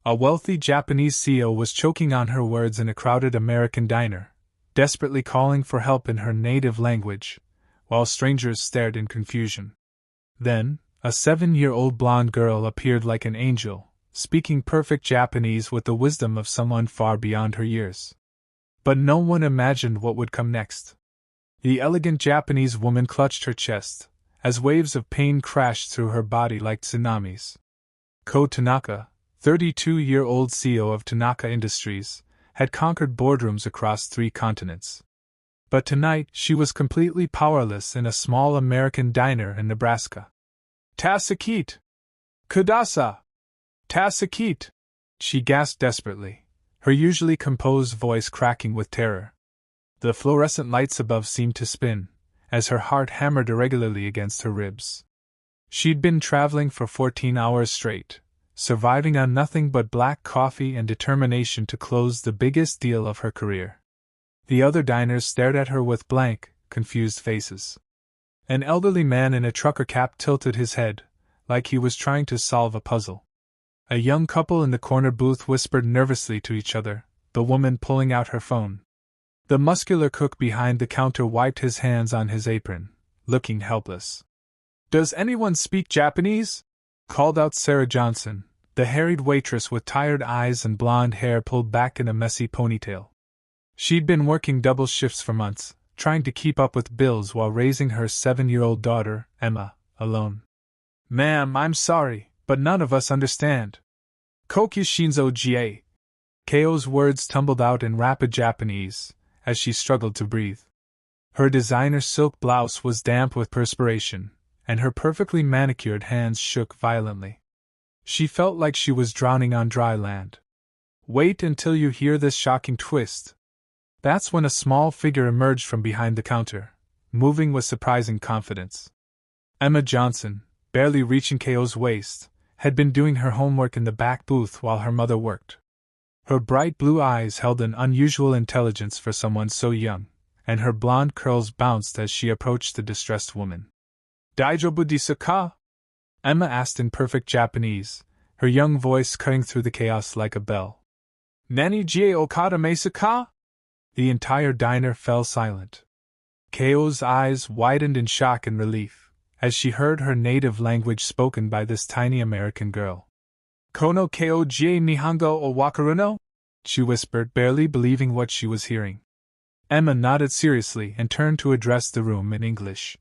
A wealthy Japanese CEO was choking on her words in a crowded American diner, desperately calling for help in her native language, while strangers stared in confusion. Then, a 7-year-old blonde girl appeared like an angel, speaking perfect Japanese with the wisdom of someone far beyond her years. But no one imagined what would come next. The elegant Japanese woman clutched her chest, as waves of pain crashed through her body like tsunamis. Ko Tanaka, 32-year-old CEO of Tanaka Industries, had conquered boardrooms across 3 continents. But tonight she was completely powerless in a small American diner in Nebraska. "Tasakit! Kudasa! Tasakit!" she gasped desperately, her usually composed voice cracking with terror. The fluorescent lights above seemed to spin, as her heart hammered irregularly against her ribs. She'd been traveling for 14 hours straight, surviving on nothing but black coffee and determination to close the biggest deal of her career. The other diners stared at her with blank, confused faces. An elderly man in a trucker cap tilted his head, like he was trying to solve a puzzle. A young couple in the corner booth whispered nervously to each other, the woman pulling out her phone. The muscular cook behind the counter wiped his hands on his apron, looking helpless. "Does anyone speak Japanese?" called out Sarah Johnson, the harried waitress with tired eyes and blonde hair pulled back in a messy ponytail. She'd been working double shifts for months, trying to keep up with bills while raising her 7-year-old daughter, Emma, alone. "Ma'am, I'm sorry, but none of us understand. Kokyu Shinzo Jie." Ko's words tumbled out in rapid Japanese, as she struggled to breathe. Her designer silk blouse was damp with perspiration, and her perfectly manicured hands shook violently. She felt like she was drowning on dry land. "Wait until you hear this shocking twist." That's when a small figure emerged from behind the counter, moving with surprising confidence. Emma Johnson, barely reaching Ko's waist, had been doing her homework in the back booth while her mother worked. Her bright blue eyes held an unusual intelligence for someone so young, and her blonde curls bounced as she approached the distressed woman. "Daijobu desu ka?" Emma asked in perfect Japanese, her young voice cutting through the chaos like a bell. "Nani jie okada mesu ka?" The entire diner fell silent. Ko's eyes widened in shock and relief, as she heard her native language spoken by this tiny American girl. "Kono ko jie nihongo o wakaruno?" she whispered, barely believing what she was hearing. Emma nodded seriously and turned to address the room in English.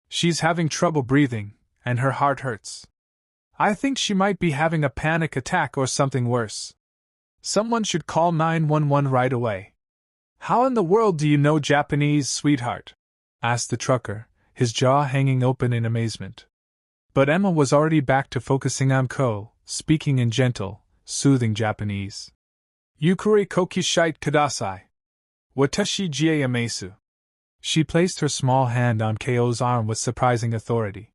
"She's having trouble breathing, and her heart hurts. I think she might be having a panic attack or something worse. Someone should call 911 right away." "How in the world do you know Japanese, sweetheart?" asked the trucker, his jaw hanging open in amazement. But Emma was already back to focusing on Ko, speaking in gentle, soothing Japanese. "Yukuri koki shite kudasai. Watashi jie amesu." She placed her small hand on Ko's arm with surprising authority.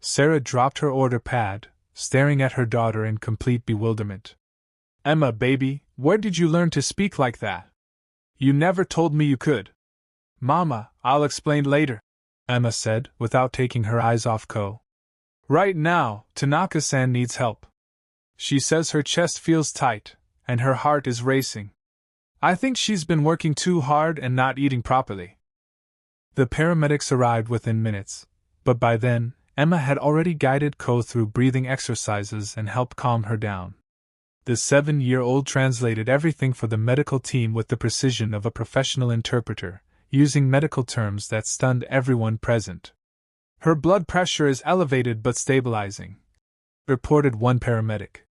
Sarah dropped her order pad, staring at her daughter in complete bewilderment. "Emma, baby, where did you learn to speak like that? You never told me you could." "Mama, I'll explain later," Emma said, without taking her eyes off Ko. "Right now, Tanaka-san needs help. She says her chest feels tight, and her heart is racing. I think she's been working too hard and not eating properly." The paramedics arrived within minutes, but by then, Emma had already guided Ko through breathing exercises and helped calm her down. The 7-year-old translated everything for the medical team with the precision of a professional interpreter, using medical terms that stunned everyone present. "Her blood pressure is elevated but stabilizing," reported one paramedic.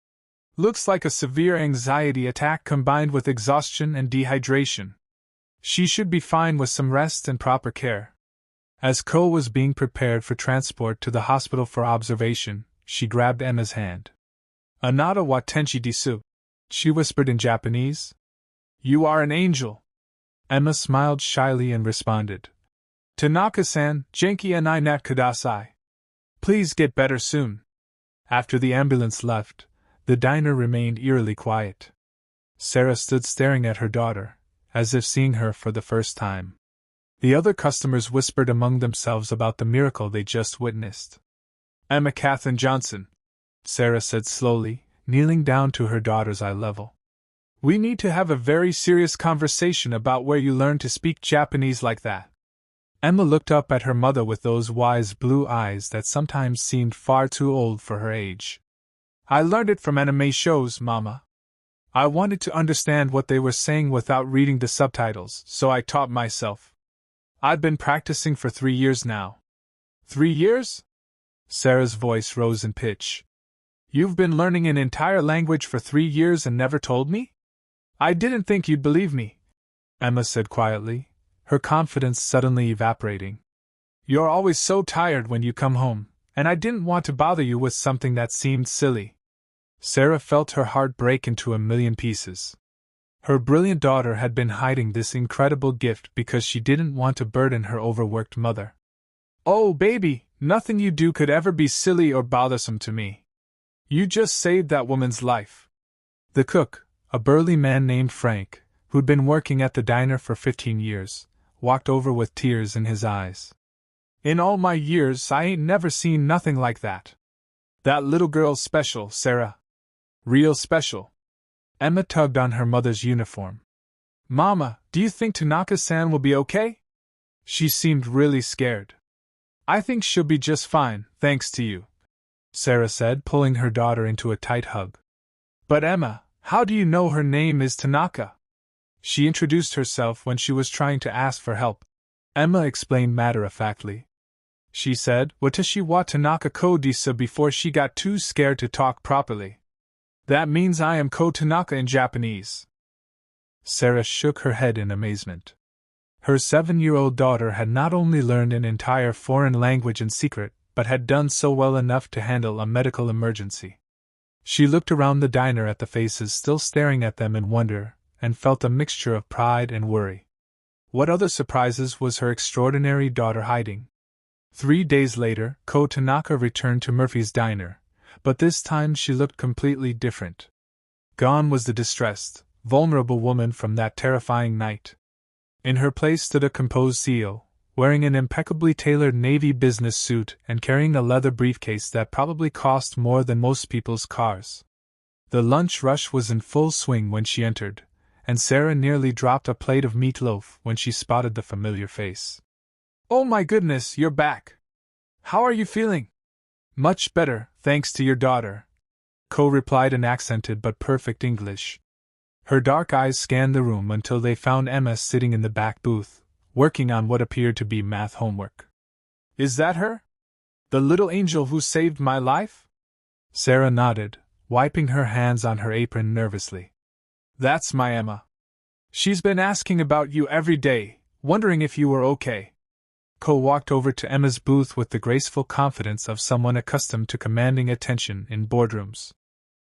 "Looks like a severe anxiety attack combined with exhaustion and dehydration. She should be fine with some rest and proper care." As Ko was being prepared for transport to the hospital for observation, she grabbed Emma's hand. "Anata wa tenshi desu," she whispered in Japanese. "You are an angel." Emma smiled shyly and responded, "Tanaka-san, genki anai nat kudasai. Please get better soon." After the ambulance left, the diner remained eerily quiet. Sarah stood staring at her daughter, as if seeing her for the first time. The other customers whispered among themselves about the miracle they just witnessed. "Emma Catherine Johnson," Sarah said slowly, kneeling down to her daughter's eye level. "We need to have a very serious conversation about where you learned to speak Japanese like that." Emma looked up at her mother with those wise blue eyes that sometimes seemed far too old for her age. "I learned it from anime shows, Mama. I wanted to understand what they were saying without reading the subtitles, so I taught myself. I've been practicing for 3 years now." 3 years? Sarah's voice rose in pitch. "You've been learning an entire language for 3 years and never told me? I didn't think you'd believe me," Emma said quietly, her confidence suddenly evaporating. "You're always so tired when you come home, and I didn't want to bother you with something that seemed silly." Sarah felt her heart break into a million pieces. Her brilliant daughter had been hiding this incredible gift because she didn't want to burden her overworked mother. "Oh, baby, nothing you do could ever be silly or bothersome to me. You just saved that woman's life." The cook, a burly man named Frank, who'd been working at the diner for 15 years, walked over with tears in his eyes. "In all my years, I ain't never seen nothing like that. That little girl's special, Sarah. Real special." Emma tugged on her mother's uniform. "Mama, do you think Tanaka-san will be okay?" She seemed really scared. "I think she'll be just fine, thanks to you," Sarah said, pulling her daughter into a tight hug. "But Emma, how do you know her name is Tanaka?" She introduced herself when she was trying to ask for help. Emma explained matter-of-factly. She said, "Watashi wa Tanaka ko desu," before she got too scared to talk properly. "That means I am Ko Tanaka in Japanese." Sarah shook her head in amazement. Her 7-year-old daughter had not only learned an entire foreign language in secret, but had done so well enough to handle a medical emergency. She looked around the diner at the faces still staring at them in wonder, and felt a mixture of pride and worry. What other surprises was her extraordinary daughter hiding? 3 days later, Ko Tanaka returned to Murphy's diner, but this time she looked completely different. Gone was the distressed, vulnerable woman from that terrifying night. In her place stood a composed CEO, wearing an impeccably tailored navy business suit and carrying a leather briefcase that probably cost more than most people's cars. The lunch rush was in full swing when she entered, and Sarah nearly dropped a plate of meatloaf when she spotted the familiar face. "Oh my goodness, you're back! How are you feeling?" "Much better, thanks to your daughter," Ko replied in accented but perfect English. Her dark eyes scanned the room until they found Emma sitting in the back booth, working on what appeared to be math homework. "Is that her? The little angel who saved my life?" Sarah nodded, wiping her hands on her apron nervously. "That's my Emma. She's been asking about you every day, wondering if you were okay." Ko walked over to Emma's booth with the graceful confidence of someone accustomed to commanding attention in boardrooms.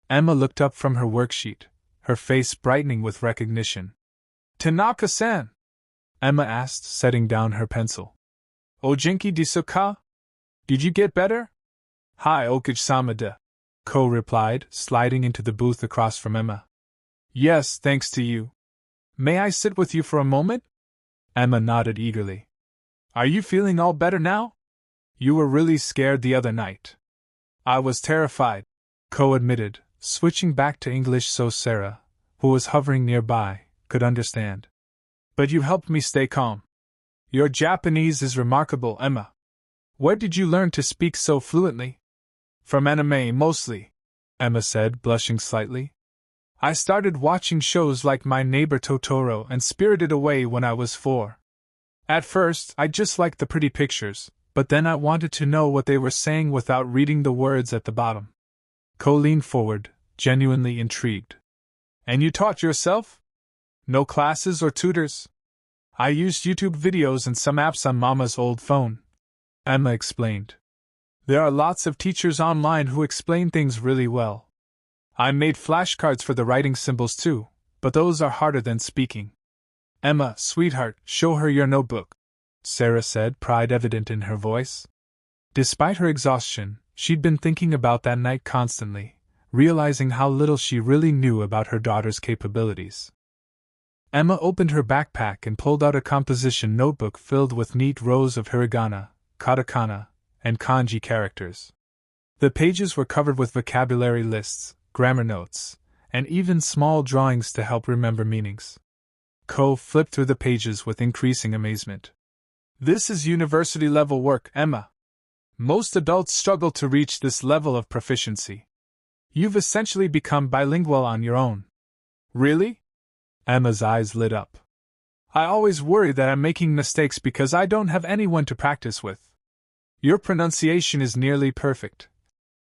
Emma looked up from her worksheet, her face brightening with recognition. "Tanaka-san?" Emma asked, setting down her pencil. "Ojinki desu ka? Did you get better?" "Hi, Okage-sama de," Ko replied, sliding into the booth across from Emma. "Yes, thanks to you. May I sit with you for a moment?" Emma nodded eagerly. "Are you feeling all better now? You were really scared the other night." "I was terrified," Ko admitted, switching back to English so Sarah, who was hovering nearby, could understand. "But you helped me stay calm. Your Japanese is remarkable, Emma. Where did you learn to speak so fluently?" "From anime, mostly," Emma said, blushing slightly. "I started watching shows like My Neighbor Totoro and Spirited Away when I was 4. At first, I just liked the pretty pictures, but then I wanted to know what they were saying without reading the words at the bottom." Ko leaned forward, genuinely intrigued. "And you taught yourself? No classes or tutors?" "I used YouTube videos and some apps on Mama's old phone," Emma explained. "There are lots of teachers online who explain things really well. I made flashcards for the writing symbols too, but those are harder than speaking." "Emma, sweetheart, show her your notebook," Sarah said, pride evident in her voice. Despite her exhaustion, she'd been thinking about that night constantly, realizing how little she really knew about her daughter's capabilities. Emma opened her backpack and pulled out a composition notebook filled with neat rows of hiragana, katakana, and kanji characters. The pages were covered with vocabulary lists, grammar notes, and even small drawings to help remember meanings. Ko flipped through the pages with increasing amazement. This is university-level work, Emma. Most adults struggle to reach this level of proficiency. You've essentially become bilingual on your own. Really? Emma's eyes lit up. I always worry that I'm making mistakes because I don't have anyone to practice with. Your pronunciation is nearly perfect,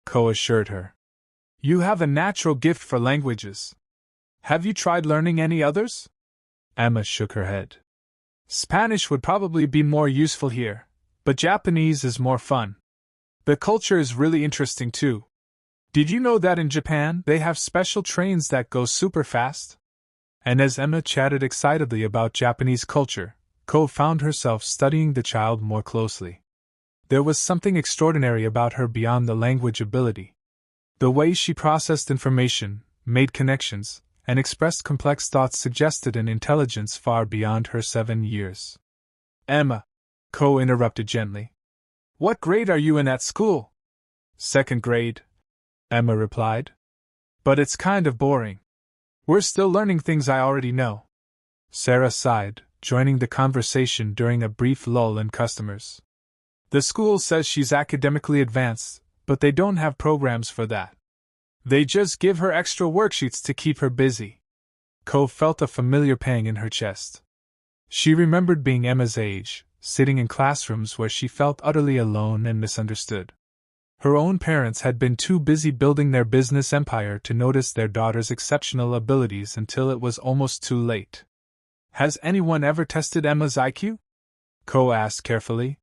Ko assured her. You have a natural gift for languages. Have you tried learning any others? Emma shook her head. Spanish would probably be more useful here, but Japanese is more fun. The culture is really interesting too. Did you know that in Japan they have special trains that go super fast? And as Emma chatted excitedly about Japanese culture, Ko found herself studying the child more closely. There was something extraordinary about her beyond the language ability. The way she processed information, made connections, and expressed complex thoughts suggested an intelligence far beyond her 7 years. Emma, Ko interrupted gently. What grade are you in at school? 2nd grade, Emma replied. But it's kind of boring. We're still learning things I already know. Sarah sighed, joining the conversation during a brief lull in customers. The school says she's academically advanced, but they don't have programs for that. They just give her extra worksheets to keep her busy. Ko felt a familiar pang in her chest. She remembered being Emma's age, sitting in classrooms where she felt utterly alone and misunderstood. Her own parents had been too busy building their business empire to notice their daughter's exceptional abilities until it was almost too late. Has anyone ever tested Emma's IQ? Ko asked carefully.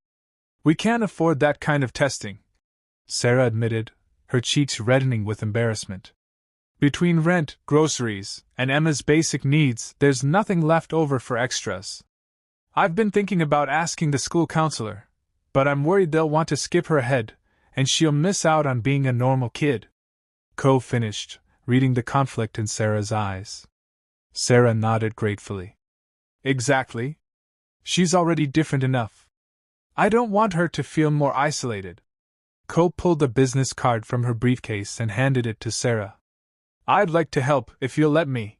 We can't afford that kind of testing, Sarah admitted, her cheeks reddening with embarrassment. Between rent, groceries, and Emma's basic needs, there's nothing left over for extras. I've been thinking about asking the school counselor, but I'm worried they'll want to skip her ahead, and she'll miss out on being a normal kid. Ko finished, reading the conflict in Sarah's eyes. Sarah nodded gratefully. Exactly. She's already different enough. I don't want her to feel more isolated. Ko pulled a business card from her briefcase and handed it to Sarah. I'd like to help if you'll let me.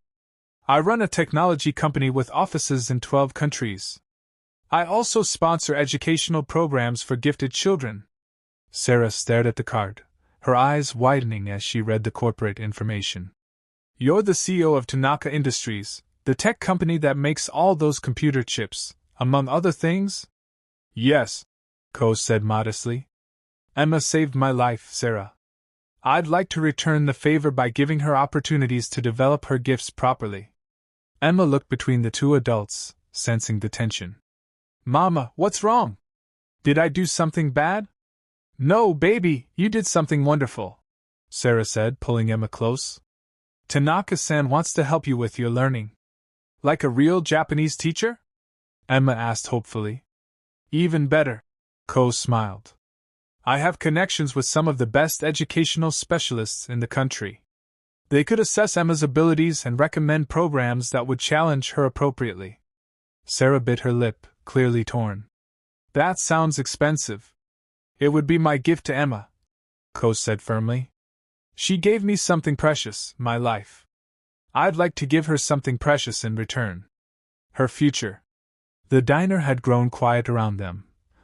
I run a technology company with offices in 12 countries. I also sponsor educational programs for gifted children. Sarah stared at the card, her eyes widening as she read the corporate information. You're the CEO of Tanaka Industries, the tech company that makes all those computer chips, among other things? Yes, Ko said modestly. Emma saved my life, Sarah. I'd like to return the favor by giving her opportunities to develop her gifts properly. Emma looked between the two adults, sensing the tension. Mama, what's wrong? Did I do something bad? No, baby, you did something wonderful, Sarah said, pulling Emma close. Tanaka-san wants to help you with your learning. Like a real Japanese teacher? Emma asked hopefully. Even better, Ko smiled. I have connections with some of the best educational specialists in the country. They could assess Emma's abilities and recommend programs that would challenge her appropriately. Sarah bit her lip, clearly torn. That sounds expensive. It would be my gift to Emma, Ko said firmly. She gave me something precious, my life. I'd like to give her something precious in return. Her future. The diner had grown quiet around them,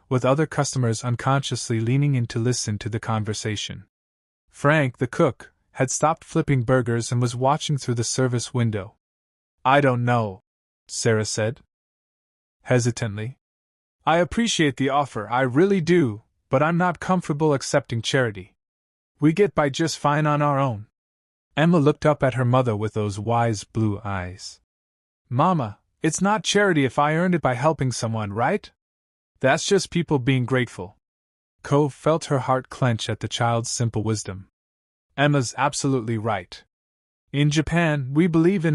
with other customers unconsciously leaning in to listen to the conversation. Frank, the cook, had stopped flipping burgers and was watching through the service window. I don't know, Sarah said hesitantly. I appreciate the offer, I really do, but I'm not comfortable accepting charity. We get by just fine on our own. Emma looked up at her mother with those wise blue eyes. Mama, it's not charity if I earned it by helping someone, right? That's just people being grateful. Ko felt her heart clench at the child's simple wisdom. Emma's absolutely right. In Japan, we believe in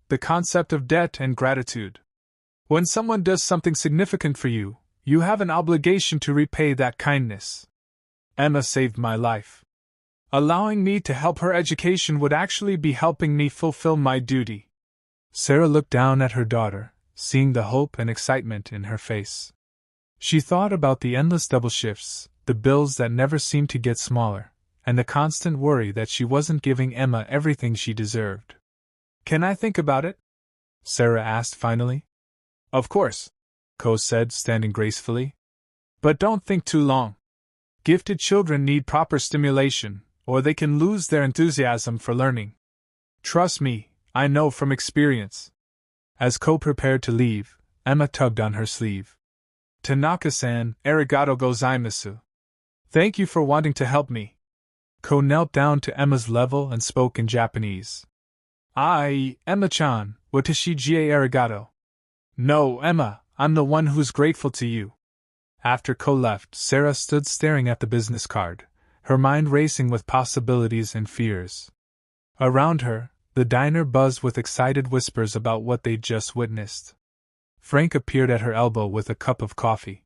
the concept of debt and gratitude. When someone does something significant for you, you have an obligation to repay that kindness. Emma saved my life. Allowing me to help her education would actually be helping me fulfill my duty. Sarah looked down at her daughter, seeing the hope and excitement in her face. She thought about the endless double shifts, the bills that never seemed to get smaller, and the constant worry that she wasn't giving Emma everything she deserved. "Can I think about it?" Sarah asked finally. "Of course," Ko said, standing gracefully. "But don't think too long. Gifted children need proper stimulation, or they can lose their enthusiasm for learning. Trust me, I know from experience." As Ko prepared to leave, Emma tugged on her sleeve. "Tanaka-san, arigato gozaimasu. Thank you for wanting to help me." Ko knelt down to Emma's level and spoke in Japanese. Emma-chan, watashi gie arigato." "No, Emma, I'm the one who's grateful to you." After Ko left, Sarah stood staring at the business card, her mind racing with possibilities and fears. Around her, the diner buzzed with excited whispers about what they'd just witnessed. Frank appeared at her elbow with a cup of coffee.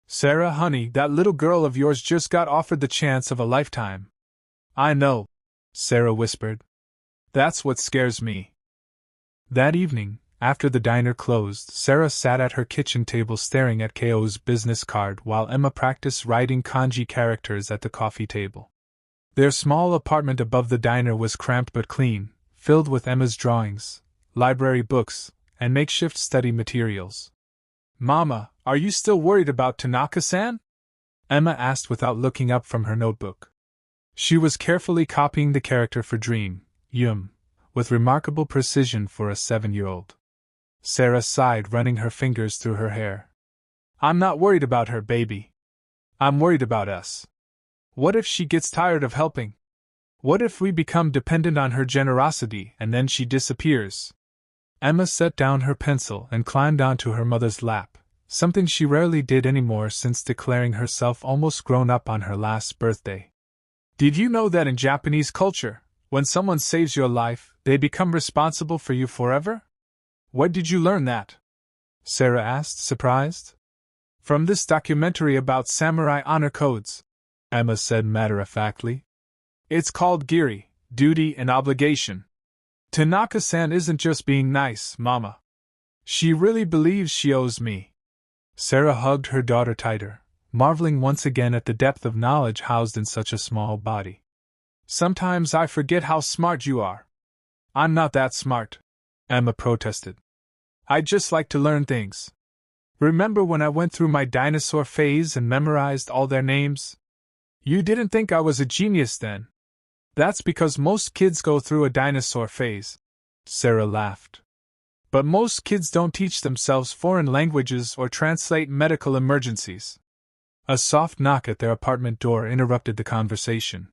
"Sarah, honey, that little girl of yours just got offered the chance of a lifetime." "I know," Sarah whispered. "That's what scares me." That evening, after the diner closed, Sarah sat at her kitchen table staring at Ko's business card while Emma practiced writing kanji characters at the coffee table. Their small apartment above the diner was cramped but clean, filled with Emma's drawings, library books, and makeshift study materials. "Mama, are you still worried about Tanaka-san?" Emma asked without looking up from her notebook. She was carefully copying the character for Dream, Yum, with remarkable precision for a 7-year-old. Sarah sighed, running her fingers through her hair. "I'm not worried about her, baby. I'm worried about us. What if she gets tired of helping? What if we become dependent on her generosity and then she disappears?" Emma set down her pencil and climbed onto her mother's lap, something she rarely did anymore since declaring herself almost grown up on her last birthday. "Did you know that in Japanese culture, when someone saves your life, they become responsible for you forever?" "Where did you learn that?" Sarah asked, surprised. "From this documentary about samurai honor codes," Emma said matter-of-factly. "It's called Giri, Duty and Obligation. Tanaka-san isn't just being nice, Mama. She really believes she owes me." Sarah hugged her daughter tighter, marveling once again at the depth of knowledge housed in such a small body. "Sometimes I forget how smart you are." "I'm not that smart," Emma protested. "I just like to learn things. Remember when I went through my dinosaur phase and memorized all their names? You didn't think I was a genius then. That's because most kids go through a dinosaur phase," Sarah laughed. "But most kids don't teach themselves foreign languages or translate medical emergencies." A soft knock at their apartment door interrupted the conversation.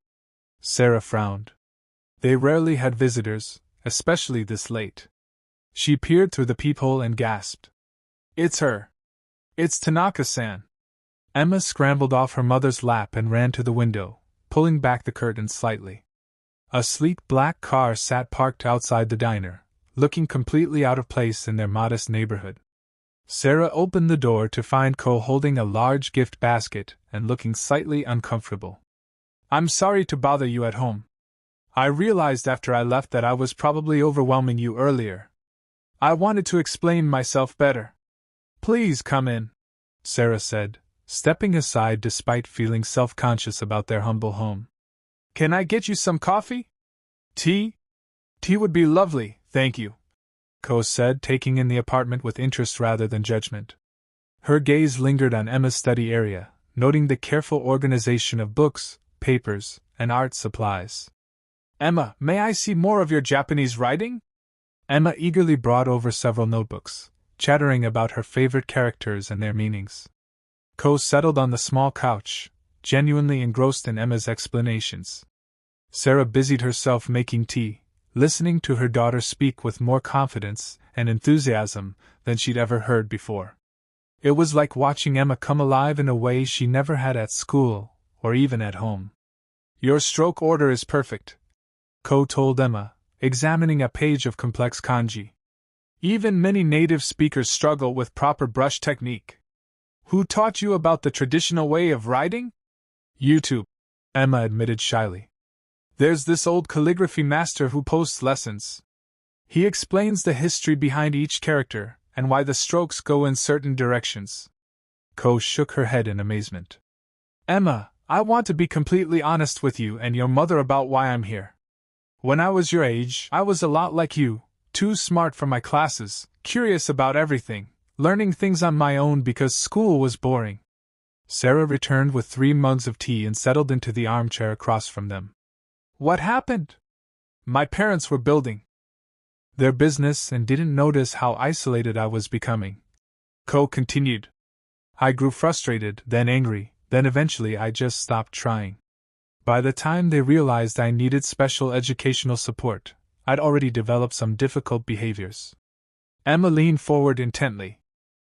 Sarah frowned. They rarely had visitors, especially this late. She peered through the peephole and gasped. "It's her. It's Tanaka-san." Emma scrambled off her mother's lap and ran to the window, pulling back the curtain slightly. A sleek black car sat parked outside the diner, looking completely out of place in their modest neighborhood. Sarah opened the door to find Ko holding a large gift basket and looking slightly uncomfortable. "I'm sorry to bother you at home. I realized after I left that I was probably overwhelming you earlier. I wanted to explain myself better." "Please come in," Sarah said, stepping aside despite feeling self-conscious about their humble home. "Can I get you some coffee? Tea? Tea would be lovely, thank you," Ko said, taking in the apartment with interest rather than judgment. Her gaze lingered on Emma's study area, noting the careful organization of books, papers, and art supplies. "Emma, may I see more of your Japanese writing?" Emma eagerly brought over several notebooks, chattering about her favorite characters and their meanings. Ko settled on the small couch, genuinely engrossed in Emma's explanations. Sarah busied herself making tea, listening to her daughter speak with more confidence and enthusiasm than she'd ever heard before. It was like watching Emma come alive in a way she never had at school or even at home. "Your stroke order is perfect," Ko told Emma, examining a page of complex kanji. "Even many native speakers struggle with proper brush technique. Who taught you about the traditional way of writing?" "YouTube," Emma admitted shyly. "There's this old calligraphy master who posts lessons. He explains the history behind each character and why the strokes go in certain directions." Ko shook her head in amazement. "Emma, I want to be completely honest with you and your mother about why I'm here. When I was your age, I was a lot like you, too smart for my classes, curious about everything, learning things on my own because school was boring. Sarah returned with 3 mugs of tea and settled into the armchair across from them. What happened? My parents were building their business and didn't notice how isolated I was becoming. Co continued. I grew frustrated, then angry, then eventually I just stopped trying. By the time they realized I needed special educational support, I'd already developed some difficult behaviors. Emma leaned forward intently.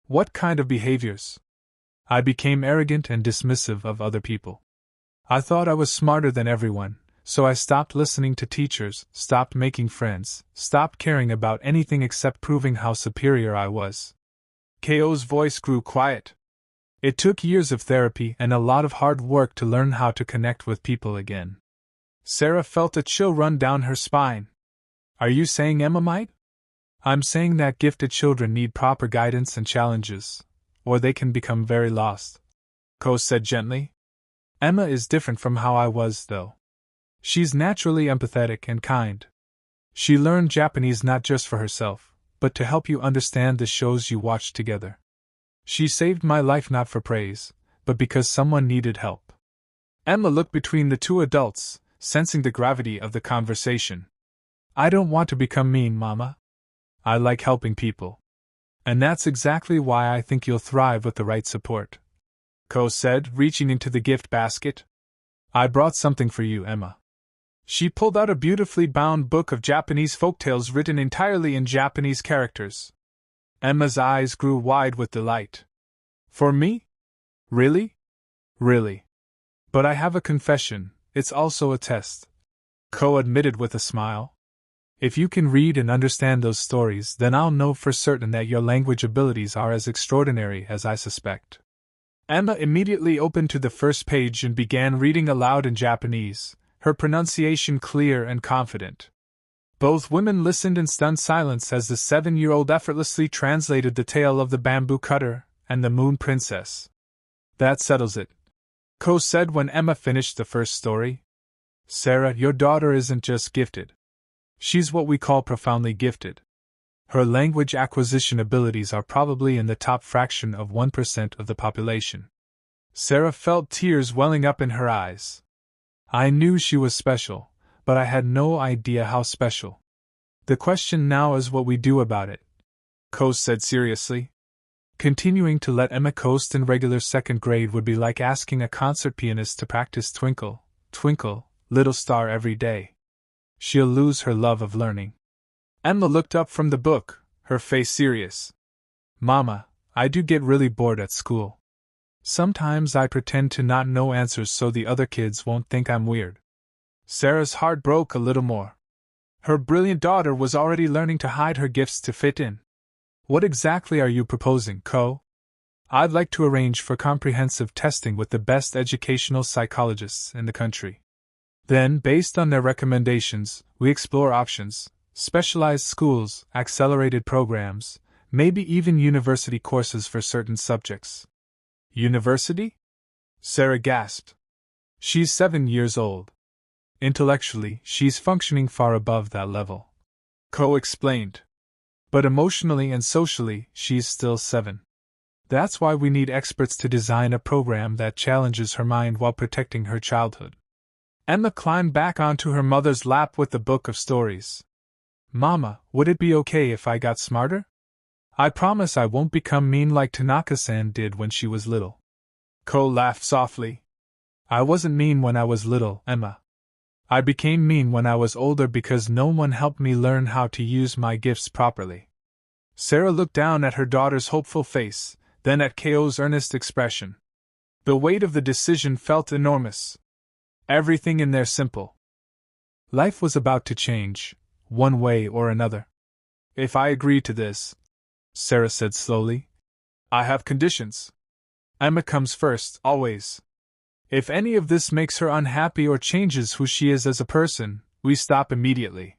What kind of behaviors? I became arrogant and dismissive of other people. I thought I was smarter than everyone, so I stopped listening to teachers, stopped making friends, stopped caring about anything except proving how superior I was. Ko's voice grew quiet. It took years of therapy and a lot of hard work to learn how to connect with people again. Sarah felt a chill run down her spine. Are you saying Emma might? I'm saying that gifted children need proper guidance and challenges, or they can become very lost, Ko said gently. Emma is different from how I was, though. She's naturally empathetic and kind. She learned Japanese not just for herself, but to help you understand the shows you watched together. She saved my life not for praise, but because someone needed help. Emma looked between the two adults, sensing the gravity of the conversation. I don't want to become mean, Mama. I like helping people. And that's exactly why I think you'll thrive with the right support, Ko said, reaching into the gift basket. I brought something for you, Emma. She pulled out a beautifully bound book of Japanese folktales written entirely in Japanese characters. Emma's eyes grew wide with delight. For me? Really? Really. But I have a confession, it's also a test, Ko admitted with a smile. If you can read and understand those stories, then I'll know for certain that your language abilities are as extraordinary as I suspect. Emma immediately opened to the first page and began reading aloud in Japanese, her pronunciation clear and confident. Both women listened in stunned silence as the 7-year-old effortlessly translated the tale of the bamboo cutter and the moon princess. That settles it, Ko said when Emma finished the first story. Sarah, your daughter isn't just gifted. She's what we call profoundly gifted. Her language acquisition abilities are probably in the top fraction of 1% of the population. Sarah felt tears welling up in her eyes. I knew she was special, but I had no idea how special. The question now is what we do about it, Ko said seriously. Continuing to let Emma coast in regular second grade would be like asking a concert pianist to practice Twinkle, Twinkle, Little Star every day. She'll lose her love of learning. Emma looked up from the book, her face serious. Mama, I do get really bored at school. Sometimes I pretend to not know answers so the other kids won't think I'm weird. Sarah's heart broke a little more. Her brilliant daughter was already learning to hide her gifts to fit in. What exactly are you proposing, Ko? I'd like to arrange for comprehensive testing with the best educational psychologists in the country. Then, based on their recommendations, we explore options, specialized schools, accelerated programs, maybe even university courses for certain subjects. University? Sarah gasped. She's 7 years old. Intellectually, she's functioning far above that level, Ko explained. But emotionally and socially, she's still 7. That's why we need experts to design a program that challenges her mind while protecting her childhood. Emma climbed back onto her mother's lap with the book of stories. Mama, would it be okay if I got smarter? I promise I won't become mean like Tanaka-san did when she was little. Ko laughed softly. I wasn't mean when I was little, Emma. I became mean when I was older because no one helped me learn how to use my gifts properly. Sarah looked down at her daughter's hopeful face, then at Ko's earnest expression. The weight of the decision felt enormous. Everything in there simple. Life was about to change, one way or another. If I agree to this, Sarah said slowly, I have conditions. Emma comes first, always. If any of this makes her unhappy or changes who she is as a person, we stop immediately.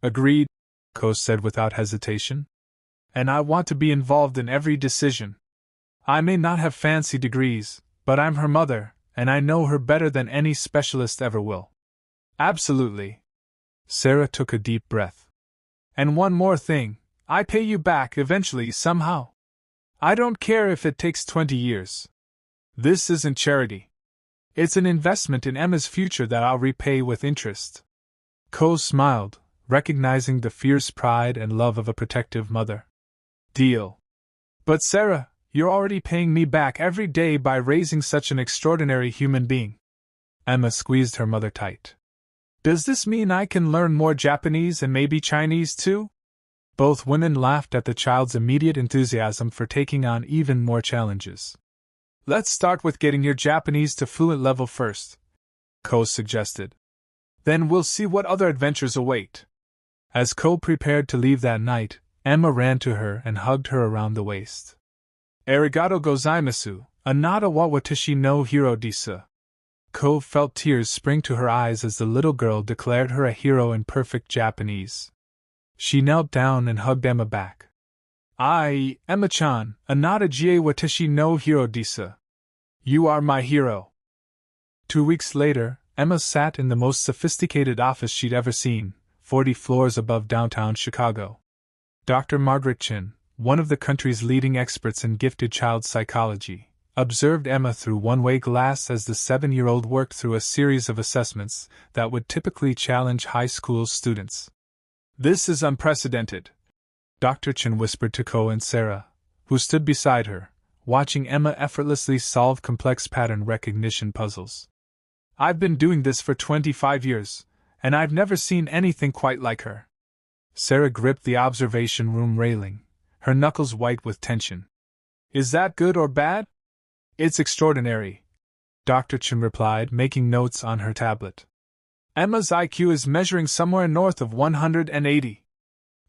Agreed, Ko said without hesitation. And I want to be involved in every decision. I may not have fancy degrees, but I'm her mother, and I know her better than any specialist ever will. Absolutely. Sarah took a deep breath. And one more thing, I pay you back eventually somehow. I don't care if it takes 20 years. This isn't charity. It's an investment in Emma's future that I'll repay with interest. Ko smiled, recognizing the fierce pride and love of a protective mother. Deal. But Sarah, you're already paying me back every day by raising such an extraordinary human being. Emma squeezed her mother tight. Does this mean I can learn more Japanese and maybe Chinese too? Both women laughed at the child's immediate enthusiasm for taking on even more challenges. Let's start with getting your Japanese to fluent level first, Ko suggested. Then we'll see what other adventures await. As Ko prepared to leave that night, Emma ran to her and hugged her around the waist. Arigato gozaimasu, anata wa watashi no hero desu. Ko felt tears spring to her eyes as the little girl declared her a hero in perfect Japanese. She knelt down and hugged Emma back. Ai, Emma-chan, anata jie watashi no hero desu. You are my hero. 2 weeks later, Emma sat in the most sophisticated office she'd ever seen, 40 floors above downtown Chicago. Dr. Margaret Chin, one of the country's leading experts in gifted child psychology, observed Emma through one-way glass as the 7-year-old worked through a series of assessments that would typically challenge high school students. This is unprecedented, Dr. Chin whispered to Ko and Sarah, who stood beside her, watching Emma effortlessly solve complex pattern recognition puzzles. I've been doing this for 25 years, and I've never seen anything quite like her. Sarah gripped the observation room railing, her knuckles white with tension. Is that good or bad? It's extraordinary, Dr. Chin replied, making notes on her tablet. Emma's IQ is measuring somewhere north of 180.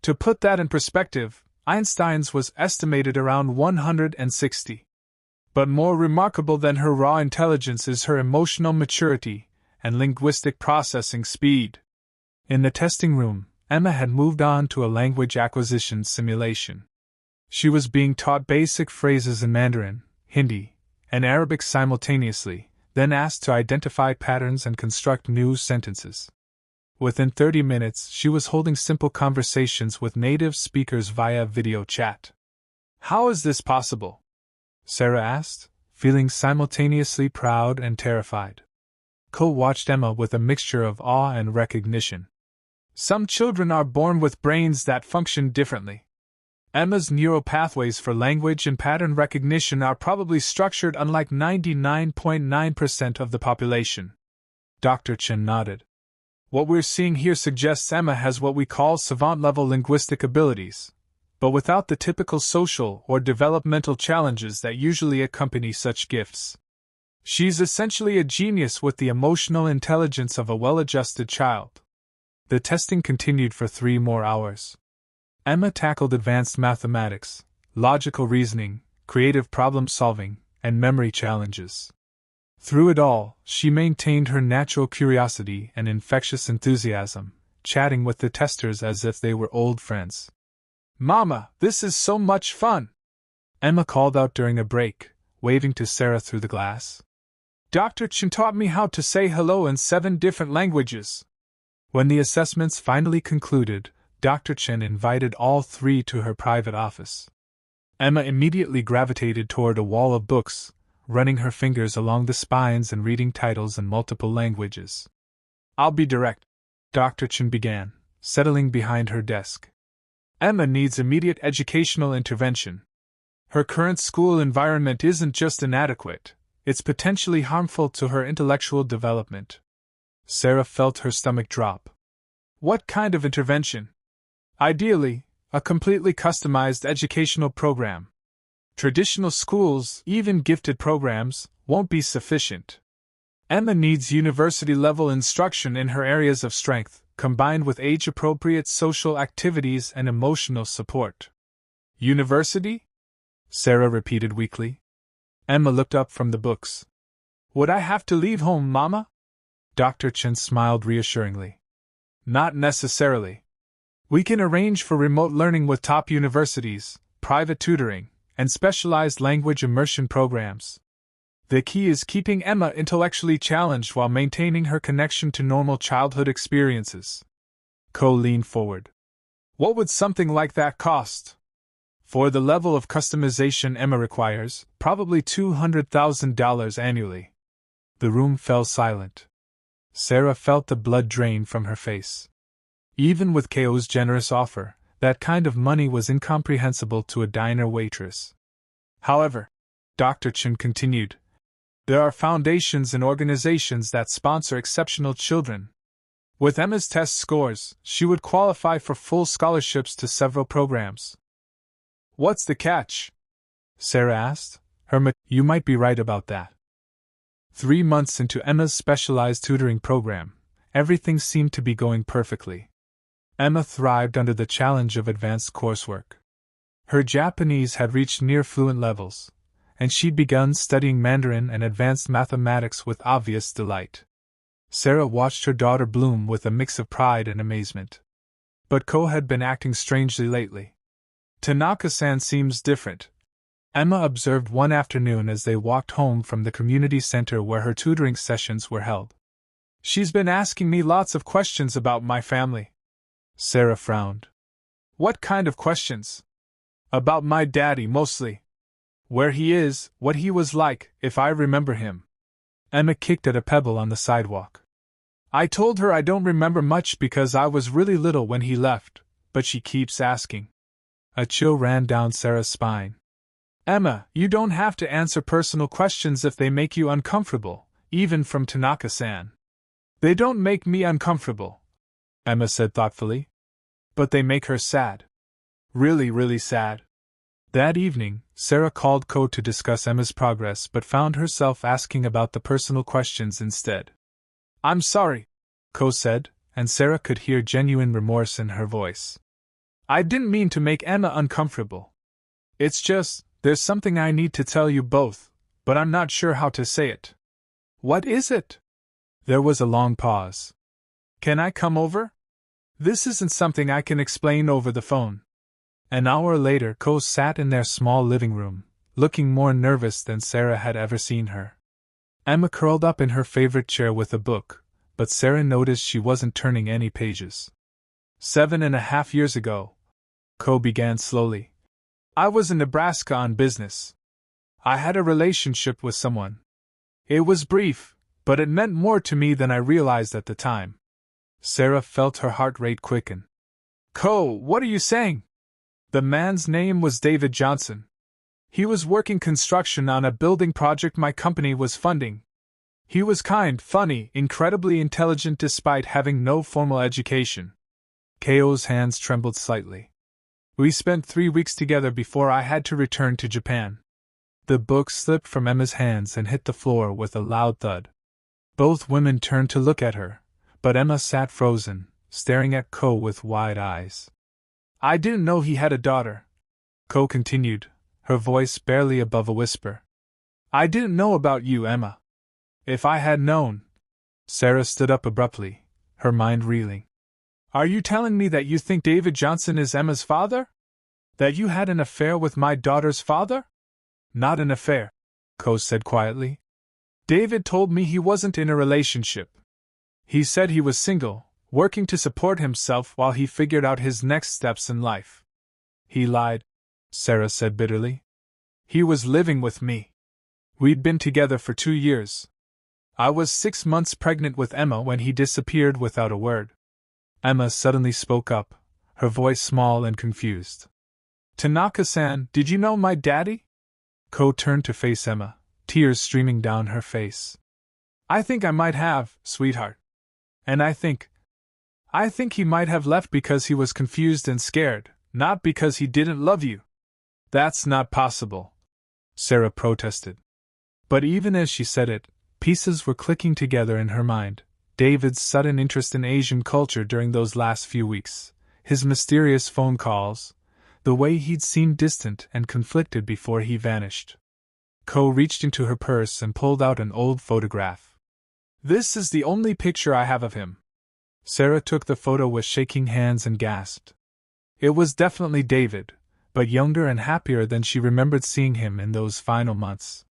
To put that in perspective, Einstein's was estimated around 160. But more remarkable than her raw intelligence is her emotional maturity and linguistic processing speed. In the testing room, Emma had moved on to a language acquisition simulation. She was being taught basic phrases in Mandarin, Hindi, and Arabic simultaneously, then asked to identify patterns and construct new sentences. Within 30 minutes, she was holding simple conversations with native speakers via video chat. How is this possible? Sarah asked, feeling simultaneously proud and terrified. Ko watched Emma with a mixture of awe and recognition. Some children are born with brains that function differently. Emma's neural pathways for language and pattern recognition are probably structured unlike 99.9% of the population. Dr. Chen nodded. What we're seeing here suggests Emma has what we call savant-level linguistic abilities, but without the typical social or developmental challenges that usually accompany such gifts. She's essentially a genius with the emotional intelligence of a well-adjusted child. The testing continued for 3 more hours. Emma tackled advanced mathematics, logical reasoning, creative problem-solving, and memory challenges. Through it all, she maintained her natural curiosity and infectious enthusiasm, chatting with the testers as if they were old friends. Mama, this is so much fun! Emma called out during a break, waving to Sarah through the glass. Dr. Chen taught me how to say hello in 7 different languages. When the assessments finally concluded, Dr. Chen invited all 3 to her private office. Emma immediately gravitated toward a wall of books, running her fingers along the spines and reading titles in multiple languages. I'll be direct, Dr. Chen began, settling behind her desk. Emma needs immediate educational intervention. Her current school environment isn't just inadequate, it's potentially harmful to her intellectual development. Sarah felt her stomach drop. What kind of intervention? Ideally, a completely customized educational program. Traditional schools, even gifted programs, won't be sufficient. Emma needs university-level instruction in her areas of strength, combined with age-appropriate social activities and emotional support. University? Sarah repeated weakly. Emma looked up from the books. Would I have to leave home, Mama? Dr. Chen smiled reassuringly. Not necessarily. We can arrange for remote learning with top universities, private tutoring, and specialized language immersion programs. The key is keeping Emma intellectually challenged while maintaining her connection to normal childhood experiences. Co leaned forward. What would something like that cost? For the level of customization Emma requires, probably $200,000 annually. The room fell silent. Sarah felt the blood drain from her face. Even with Ko's generous offer, that kind of money was incomprehensible to a diner waitress. However, Dr. Chen continued, there are foundations and organizations that sponsor exceptional children. With Emma's test scores, she would qualify for full scholarships to several programs. What's the catch? Sarah asked. You might be right about that. 3 months into Emma's specialized tutoring program, everything seemed to be going perfectly. Emma thrived under the challenge of advanced coursework. Her Japanese had reached near fluent levels, and she'd begun studying Mandarin and advanced mathematics with obvious delight. Sarah watched her daughter bloom with a mix of pride and amazement. But Ko had been acting strangely lately. Tanaka-san seems different, Emma observed one afternoon as they walked home from the community center where her tutoring sessions were held. She's been asking me lots of questions about my family. Sarah frowned. What kind of questions? About my daddy, mostly. Where he is, what he was like, if I remember him. Emma kicked at a pebble on the sidewalk. I told her I don't remember much because I was really little when he left, but she keeps asking. A chill ran down Sarah's spine. Emma, you don't have to answer personal questions if they make you uncomfortable, even from Tanaka-san. They don't make me uncomfortable, Emma said thoughtfully. But they make her sad. Really, really sad. That evening, Sarah called Ko to discuss Emma's progress but found herself asking about the personal questions instead. I'm sorry, Ko said, and Sarah could hear genuine remorse in her voice. I didn't mean to make Emma uncomfortable. It's just, there's something I need to tell you both, but I'm not sure how to say it. What is it? There was a long pause. Can I come over? This isn't something I can explain over the phone. An hour later, Ko sat in their small living room, looking more nervous than Sarah had ever seen her. Emma curled up in her favorite chair with a book, but Sarah noticed she wasn't turning any pages. 7.5 years ago, Ko began slowly. I was in Nebraska on business. I had a relationship with someone. It was brief, but it meant more to me than I realized at the time. Sarah felt her heart rate quicken. Ko, what are you saying? The man's name was David Johnson. He was working construction on a building project my company was funding. He was kind, funny, incredibly intelligent despite having no formal education. Ko's hands trembled slightly. We spent 3 weeks together before I had to return to Japan. The book slipped from Emma's hands and hit the floor with a loud thud. Both women turned to look at her, but Emma sat frozen, staring at Ko with wide eyes. I didn't know he had a daughter, Ko continued, her voice barely above a whisper. I didn't know about you, Emma. If I had known. Sarah stood up abruptly, her mind reeling. Are you telling me that you think David Johnson is Emma's father? That you had an affair with my daughter's father? Not an affair, Ko said quietly. David told me he wasn't in a relationship. He said he was single, working to support himself while he figured out his next steps in life. He lied, Sarah said bitterly. He was living with me. We'd been together for 2 years. I was 6 months pregnant with Emma when he disappeared without a word. Emma suddenly spoke up, her voice small and confused. Tanaka-san, did you know my daddy? Ko turned to face Emma, tears streaming down her face. I think I might have, sweetheart. And I think he might have left because he was confused and scared, not because he didn't love you. That's not possible, Sarah protested. But even as she said it, pieces were clicking together in her mind. David's sudden interest in Asian culture during those last few weeks, his mysterious phone calls, the way he'd seemed distant and conflicted before he vanished. Ko reached into her purse and pulled out an old photograph. This is the only picture I have of him. Sarah took the photo with shaking hands and gasped. It was definitely David, but younger and happier than she remembered seeing him in those final months.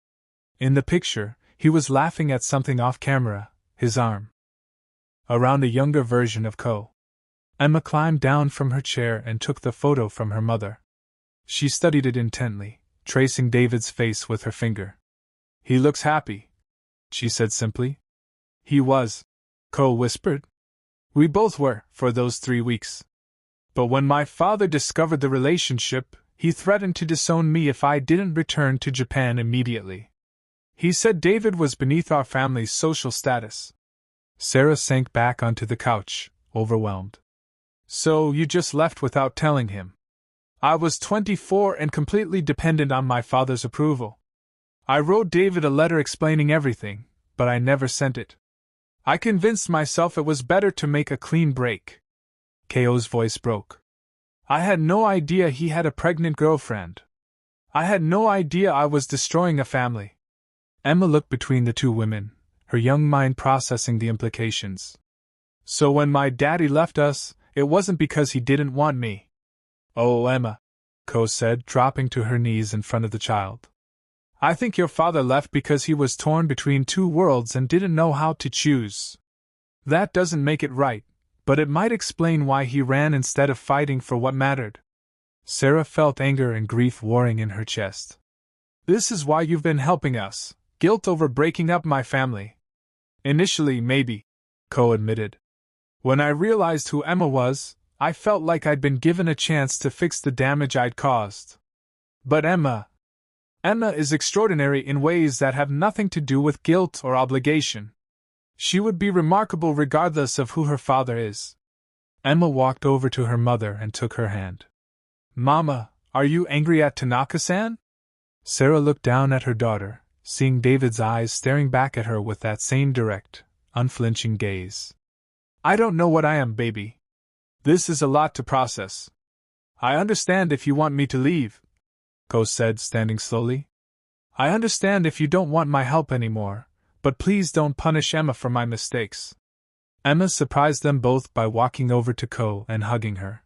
In the picture, he was laughing at something off camera, his arm around a younger version of Co. Emma climbed down from her chair and took the photo from her mother. She studied it intently, tracing David's face with her finger. "He looks happy," she said simply. "He was," Co whispered. "We both were, for those 3 weeks. But when my father discovered the relationship, he threatened to disown me if I didn't return to Japan immediately. He said David was beneath our family's social status." Sarah sank back onto the couch, overwhelmed. "So you just left without telling him?" "I was 24 and completely dependent on my father's approval. I wrote David a letter explaining everything, but I never sent it. I convinced myself it was better to make a clean break." Ko's voice broke. "I had no idea he had a pregnant girlfriend. I had no idea I was destroying a family." Emma looked between the two women, her young mind processing the implications. "So when my daddy left us, it wasn't because he didn't want me." "Oh, Emma," Ko said, dropping to her knees in front of the child. "I think your father left because he was torn between two worlds and didn't know how to choose. That doesn't make it right, but it might explain why he ran instead of fighting for what mattered." Sarah felt anger and grief warring in her chest. "This is why you've been helping us. Guilt over breaking up my family." "Initially, maybe," Ko admitted. "When I realized who Emma was, I felt like I'd been given a chance to fix the damage I'd caused. But Emma is extraordinary in ways that have nothing to do with guilt or obligation. She would be remarkable regardless of who her father is." Emma walked over to her mother and took her hand. "Mama, are you angry at Tanaka-san?" Sarah looked down at her daughter, seeing David's eyes staring back at her with that same direct, unflinching gaze. "I don't know what I am, baby. This is a lot to process. I understand if you want me to leave," Ko said, standing slowly. "I understand if you don't want my help anymore, but please don't punish Emma for my mistakes." Emma surprised them both by walking over to Ko and hugging her.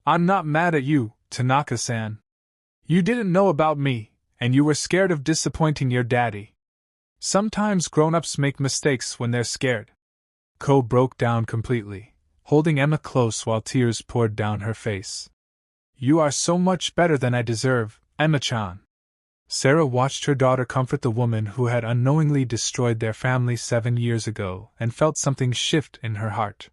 "I'm not mad at you, Tanaka-san. You didn't know about me, and you were scared of disappointing your daddy. Sometimes grown-ups make mistakes when they're scared." Ko broke down completely, holding Emma close while tears poured down her face. "You are so much better than I deserve, Emma-chan." Sarah watched her daughter comfort the woman who had unknowingly destroyed their family 7 years ago and felt something shift in her heart.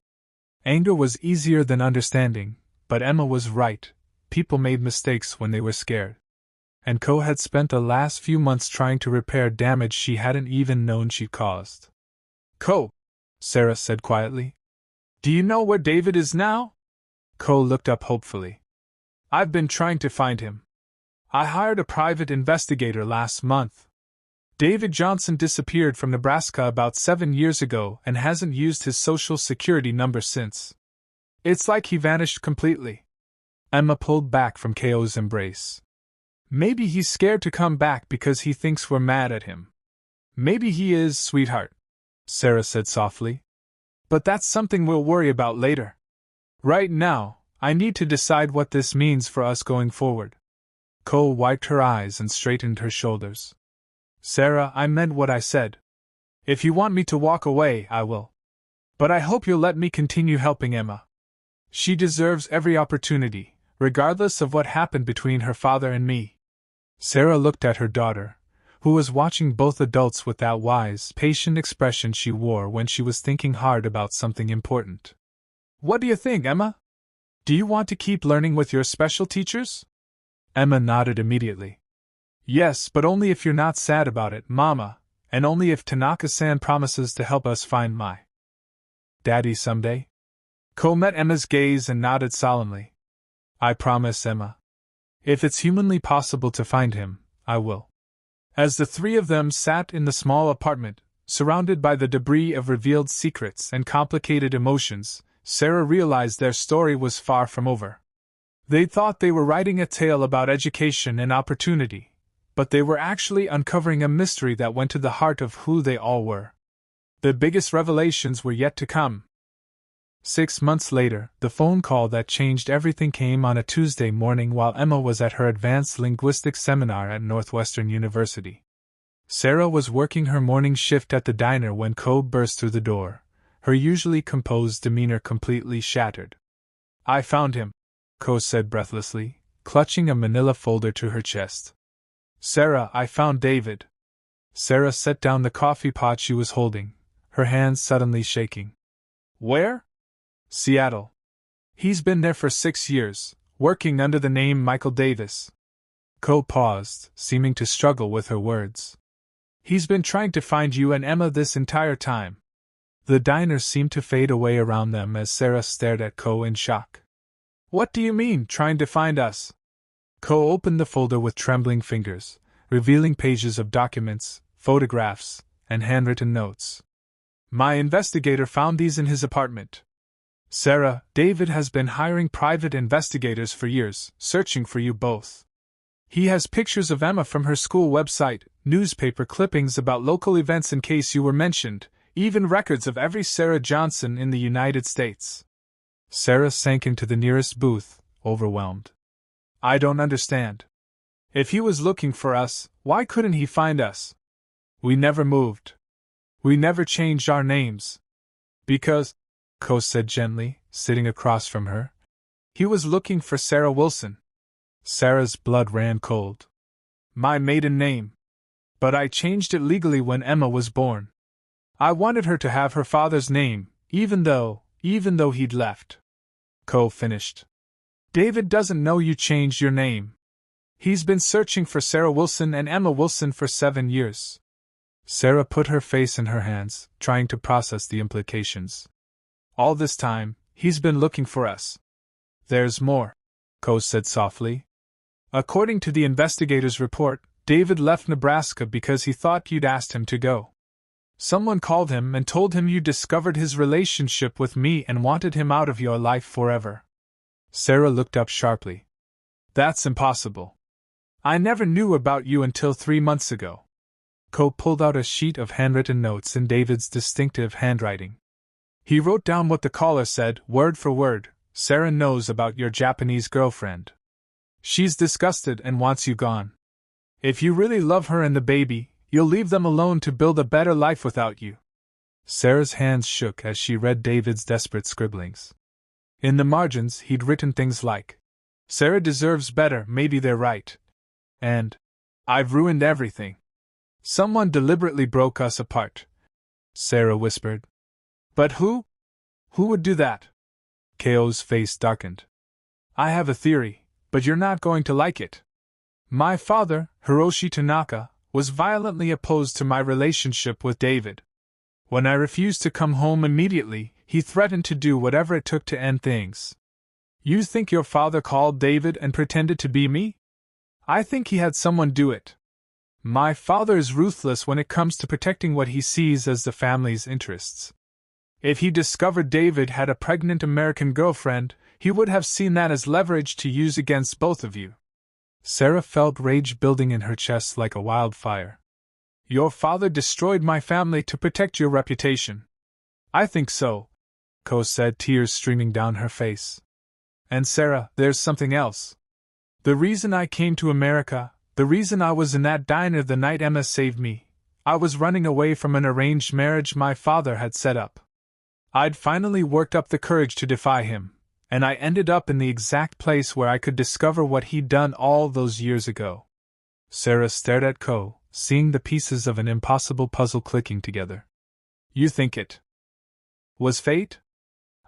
Anger was easier than understanding, but Emma was right. People made mistakes when they were scared. And Ko had spent the last few months trying to repair damage she hadn't even known she'd caused. "Ko," Sarah said quietly, "do you know where David is now?" Ko looked up hopefully. "I've been trying to find him. I hired a private investigator last month. David Johnson disappeared from Nebraska about 7 years ago and hasn't used his social security number since. It's like he vanished completely." Emma pulled back from Ko's embrace. "Maybe he's scared to come back because he thinks we're mad at him." "Maybe he is, sweetheart," Sarah said softly. "But that's something we'll worry about later. Right now, I need to decide what this means for us going forward." Ko wiped her eyes and straightened her shoulders. "Sarah, I meant what I said. If you want me to walk away, I will. But I hope you'll let me continue helping Emma. She deserves every opportunity, regardless of what happened between her father and me." Sarah looked at her daughter, who was watching both adults with that wise, patient expression she wore when she was thinking hard about something important. "What do you think, Emma? Do you want to keep learning with your special teachers?" Emma nodded immediately. "Yes, but only if you're not sad about it, Mama, and only if Tanaka-san promises to help us find my daddy someday." Ko met Emma's gaze and nodded solemnly. "I promise, Emma. If it's humanly possible to find him, I will." As the three of them sat in the small apartment, surrounded by the debris of revealed secrets and complicated emotions, Sarah realized their story was far from over. They thought they were writing a tale about education and opportunity, but they were actually uncovering a mystery that went to the heart of who they all were. The biggest revelations were yet to come. 6 months later, the phone call that changed everything came on a Tuesday morning while Emma was at her advanced linguistics seminar at Northwestern University. Sarah was working her morning shift at the diner when Ko burst through the door, her usually composed demeanor completely shattered. "I found him," Ko said breathlessly, clutching a manila folder to her chest. "Sarah, I found David." Sarah set down the coffee pot she was holding, her hands suddenly shaking. "Where?" "Seattle. He's been there for 6 years, working under the name Michael Davis." Ko paused, seeming to struggle with her words. "He's been trying to find you and Emma this entire time." The diner seemed to fade away around them as Sarah stared at Ko in shock. "What do you mean, trying to find us?" Ko opened the folder with trembling fingers, revealing pages of documents, photographs, and handwritten notes. "My investigator found these in his apartment. Sarah, David has been hiring private investigators for years, searching for you both. He has pictures of Emma from her school website, newspaper clippings about local events in case you were mentioned, even records of every Sarah Johnson in the United States." Sarah sank into the nearest booth, overwhelmed. "I don't understand. If he was looking for us, why couldn't he find us? We never moved. We never changed our names." "Because," Ko said gently, sitting across from her, "he was looking for Sarah Wilson." Sarah's blood ran cold. "My maiden name. But I changed it legally when Emma was born. I wanted her to have her father's name, even though he'd left." Ko finished. "David doesn't know you changed your name. He's been searching for Sarah Wilson and Emma Wilson for 7 years." Sarah put her face in her hands, trying to process the implications. "All this time, he's been looking for us." "There's more," Ko said softly. "According to the investigator's report, David left Nebraska because he thought you'd asked him to go. Someone called him and told him you discovered his relationship with me and wanted him out of your life forever." Sarah looked up sharply. "That's impossible. I never knew about you until 3 months ago." Ko pulled out a sheet of handwritten notes in David's distinctive handwriting. He wrote down what the caller said, word for word. "Sarah knows about your Japanese girlfriend. She's disgusted and wants you gone. If you really love her and the baby, you'll leave them alone to build a better life without you." Sarah's hands shook as she read David's desperate scribblings. In the margins, he'd written things like, "Sarah deserves better, maybe they're right," and "I've ruined everything. Someone deliberately broke us apart." Sarah whispered. "But who? Who would do that?" Ko's face darkened. "I have a theory, but you're not going to like it. My father, Hiroshi Tanaka, was violently opposed to my relationship with David. When I refused to come home immediately, he threatened to do whatever it took to end things. You think your father called David and pretended to be me? I think he had someone do it. My father is ruthless when it comes to protecting what he sees as the family's interests. If he discovered David had a pregnant American girlfriend, he would have seen that as leverage to use against both of you." Sarah felt rage building in her chest like a wildfire. "Your father destroyed my family to protect your reputation." "I think so," Ko said, tears streaming down her face. "And Sarah, there's something else. The reason I came to America, the reason I was in that diner the night Emma saved me, I was running away from an arranged marriage my father had set up. I'd finally worked up the courage to defy him, and I ended up in the exact place where I could discover what he'd done all those years ago." Sarah stared at Ko, seeing the pieces of an impossible puzzle clicking together. "You think it was fate?"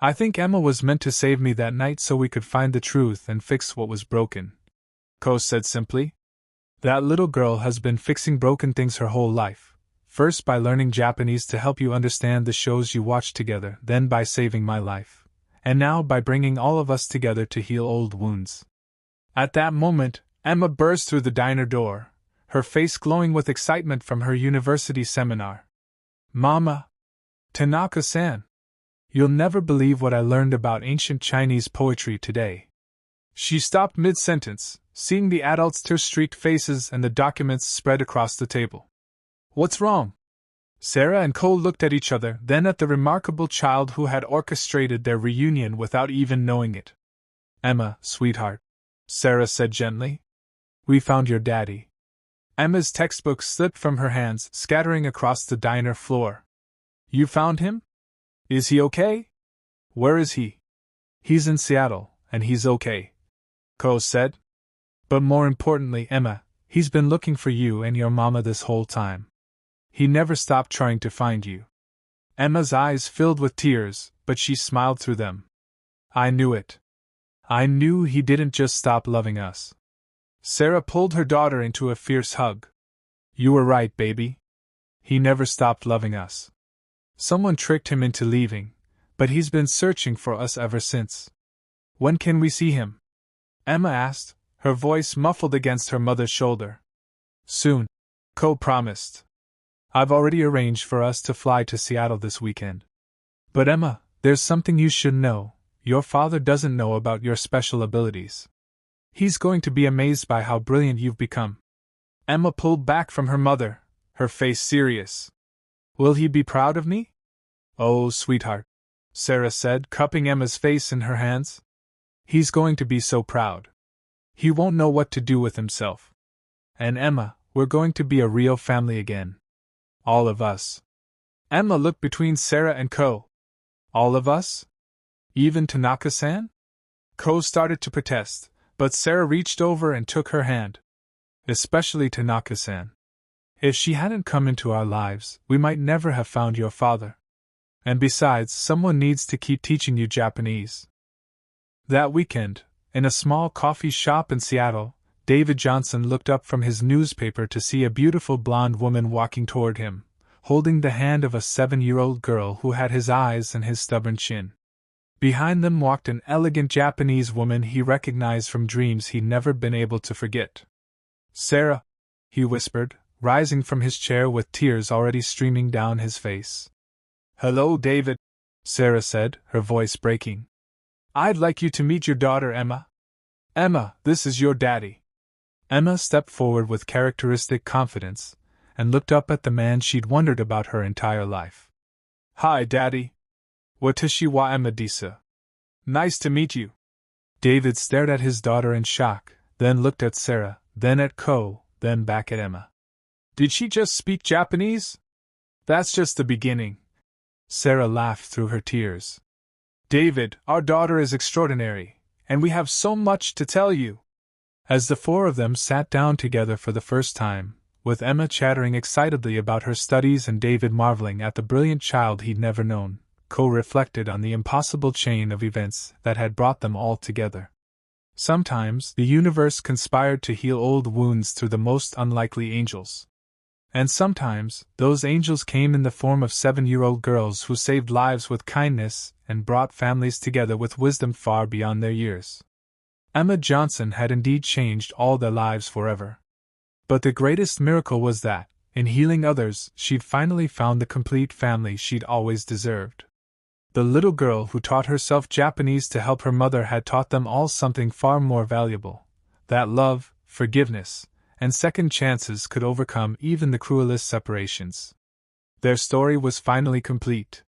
"I think Emma was meant to save me that night so we could find the truth and fix what was broken," Ko said simply. "That little girl has been fixing broken things her whole life, first by learning Japanese to help you understand the shows you watch together, then by saving my life, and now by bringing all of us together to heal old wounds." At that moment, Emma burst through the diner door, her face glowing with excitement from her university seminar. "Mama! Tanaka-san! You'll never believe what I learned about ancient Chinese poetry today." She stopped mid-sentence, seeing the adults' tear-streaked faces and the documents spread across the table. "What's wrong?" Sarah and Ko looked at each other, then at the remarkable child who had orchestrated their reunion without even knowing it. "Emma, sweetheart," Sarah said gently, "we found your daddy." Emma's textbook slipped from her hands, scattering across the diner floor. You found him? Is he okay? Where is he? He's in Seattle, and he's okay, Co said. But more importantly, Emma, he's been looking for you and your mama this whole time. He never stopped trying to find you. Emma's eyes filled with tears, but she smiled through them. I knew it. I knew he didn't just stop loving us. Sarah pulled her daughter into a fierce hug. You were right, baby. He never stopped loving us. Someone tricked him into leaving, but he's been searching for us ever since. When can we see him? Emma asked, her voice muffled against her mother's shoulder. Soon, Co promised. I've already arranged for us to fly to Seattle this weekend. But Emma, there's something you should know. Your father doesn't know about your special abilities. He's going to be amazed by how brilliant you've become. Emma pulled back from her mother, her face serious. Will he be proud of me? Oh, sweetheart, Sarah said, cupping Emma's face in her hands. He's going to be so proud. He won't know what to do with himself. And Emma, we're going to be a real family again. All of us. Emma looked between Sarah and Co. All of us? Even Tanaka-san? Co started to protest, but Sarah reached over and took her hand. Especially Tanaka-san. If she hadn't come into our lives, we might never have found your father. And besides, someone needs to keep teaching you Japanese. That weekend, in a small coffee shop in Seattle, David Johnson looked up from his newspaper to see a beautiful blonde woman walking toward him, holding the hand of a 7-year-old girl who had his eyes and his stubborn chin. Behind them walked an elegant Japanese woman he recognized from dreams he'd never been able to forget. Sarah, he whispered, rising from his chair with tears already streaming down his face. Hello, David, Sarah said, her voice breaking. I'd like you to meet your daughter, Emma. Emma, this is your daddy. Emma stepped forward with characteristic confidence and looked up at the man she'd wondered about her entire life. Hi, Daddy. Watashi wa Emma desu. Nice to meet you. David stared at his daughter in shock, then looked at Sarah, then at Co, then back at Emma. Did she just speak Japanese? That's just the beginning. Sarah laughed through her tears. David, our daughter is extraordinary, and we have so much to tell you. As the four of them sat down together for the first time, with Emma chattering excitedly about her studies and David marveling at the brilliant child he'd never known, Co reflected on the impossible chain of events that had brought them all together. Sometimes the universe conspired to heal old wounds through the most unlikely angels. And sometimes those angels came in the form of 7-year-old girls who saved lives with kindness and brought families together with wisdom far beyond their years. Emma Johnson had indeed changed all their lives forever. But the greatest miracle was that, in healing others, she'd finally found the complete family she'd always deserved. The little girl who taught herself Japanese to help her mother had taught them all something far more valuable, that love, forgiveness, and second chances could overcome even the cruelest separations. Their story was finally complete.